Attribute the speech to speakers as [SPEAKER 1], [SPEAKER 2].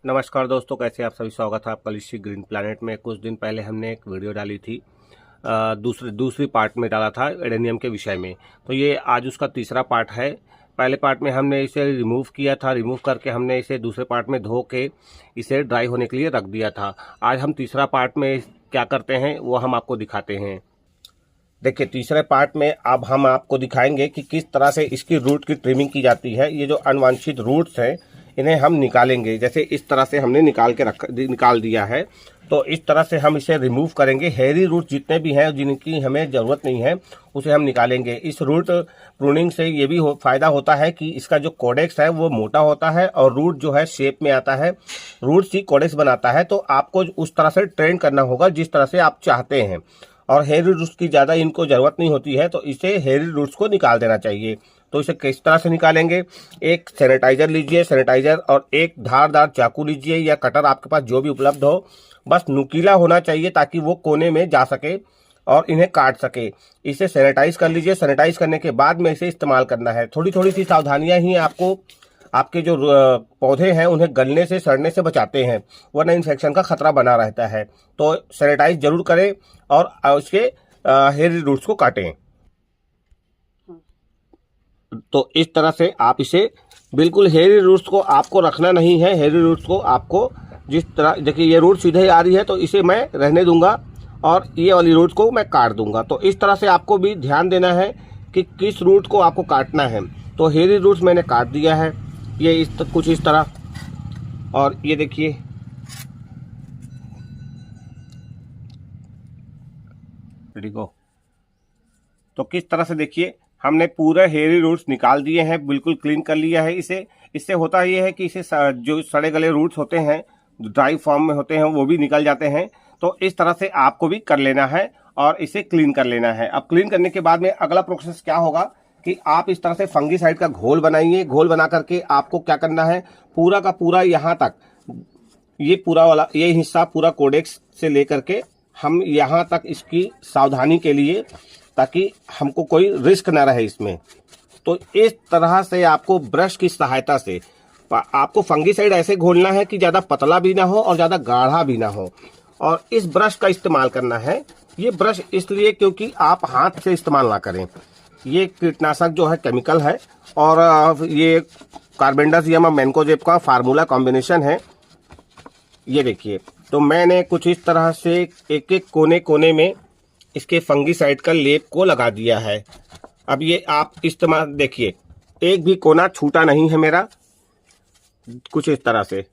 [SPEAKER 1] नमस्कार दोस्तों, कैसे आप सभी। स्वागत है आपका लिशी ग्रीन प्लैनेट में। कुछ दिन पहले हमने एक वीडियो डाली थी, दूसरी पार्ट में डाला था एडेनियम के विषय में। तो ये आज उसका तीसरा पार्ट है। पहले पार्ट में हमने इसे रिमूव किया था, रिमूव करके हमने इसे दूसरे पार्ट में धो के इसे ड्राई होने के लिए रख दिया था। आज हम तीसरा पार्ट में क्या करते हैं वो हम आपको दिखाते हैं। देखिए, तीसरे पार्ट में अब हम आपको दिखाएंगे कि किस तरह से इसकी रूट की ट्रिमिंग की जाती है। ये जो अनवांछित रूट्स हैं इन्हें हम निकालेंगे। जैसे इस तरह से हमने निकाल दिया है, तो इस तरह से हम इसे रिमूव करेंगे। हेयरी रूट जितने भी हैं जिनकी हमें ज़रूरत नहीं है उसे हम निकालेंगे। इस रूट प्रूनिंग से ये भी फ़ायदा होता है कि इसका जो कोडेक्स है वो मोटा होता है और रूट जो है शेप में आता है। रूट ही कोडेक्स बनाता है, तो आपको उस तरह से ट्रेन करना होगा जिस तरह से आप चाहते हैं। और हेयरी रूट्स की ज़्यादा इनको ज़रूरत नहीं होती है, तो इसे हेयरी रूट्स को निकाल देना चाहिए। तो इसे किस तरह से निकालेंगे? एक सैनिटाइजर लीजिए, सैनिटाइजर और एक धारदार चाकू लीजिए या कटर, आपके पास जो भी उपलब्ध हो। बस नुकीला होना चाहिए ताकि वो कोने में जा सके और इन्हें काट सके। इसे सैनिटाइज कर लीजिए। सैनिटाइज करने के बाद में इसे इस्तेमाल करना है। थोड़ी थोड़ी सी सावधानियां ही आपको आपके जो पौधे हैं उन्हें गलने से, सड़ने से बचाते हैं, वरना इन्फेक्शन का खतरा बना रहता है। तो सैनिटाइज जरूर करें और उसके हेयरी रूट्स को काटें। तो इस तरह से आप इसे बिल्कुल, हेयरी रूट्स को आपको रखना नहीं है। हेयरी रूट्स को आपको जिस तरह, देखिए ये रूट सीधे आ रही है तो इसे मैं रहने दूंगा और ये वाली रूट को मैं काट दूंगा। तो इस तरह से आपको भी ध्यान देना है कि किस रूट को आपको काटना है। तो हेयरी रूट्स मैंने काट दिया है, ये कुछ इस तरह। और ये देखिए, रेडी गो। तो किस तरह से देखिए हमने पूरे हेयरी रूट्स निकाल दिए हैं, बिल्कुल क्लीन कर लिया है इसे। इससे होता ये है कि इसे जो सड़े गले रूट्स होते हैं, ड्राई फॉर्म में होते हैं, वो भी निकल जाते हैं। तो इस तरह से आपको भी कर लेना है और इसे क्लीन कर लेना है। अब क्लीन करने के बाद में अगला प्रोसेस क्या होगा कि आप इस तरह से फंगीसाइड का घोल बनाइए। घोल बना करके आपको क्या करना है, पूरा का पूरा यहाँ तक, ये पूरा वाला ये हिस्सा पूरा कोडेक्स से लेकर के हम यहाँ तक इसकी सावधानी के लिए, ताकि हमको कोई रिस्क ना रहे इसमें। तो इस तरह से आपको ब्रश की सहायता से आपको फंगीसाइड ऐसे घोलना है कि ज़्यादा पतला भी ना हो और ज़्यादा गाढ़ा भी ना हो। और इस ब्रश का इस्तेमाल करना है। ये ब्रश इसलिए क्योंकि आप हाथ से इस्तेमाल ना करें। ये कीटनाशक जो है केमिकल है और ये कार्बेंडाजियम और मैनकोजेब का फार्मूला कॉम्बिनेशन है। ये देखिए, तो मैंने कुछ इस तरह से एक एक कोने कोने में इसके फंगीसाइड का लेप को लगा दिया है। अब ये आप इस्तेमाल देखिए, एक भी कोना छूटा नहीं है मेरा, कुछ इस तरह से।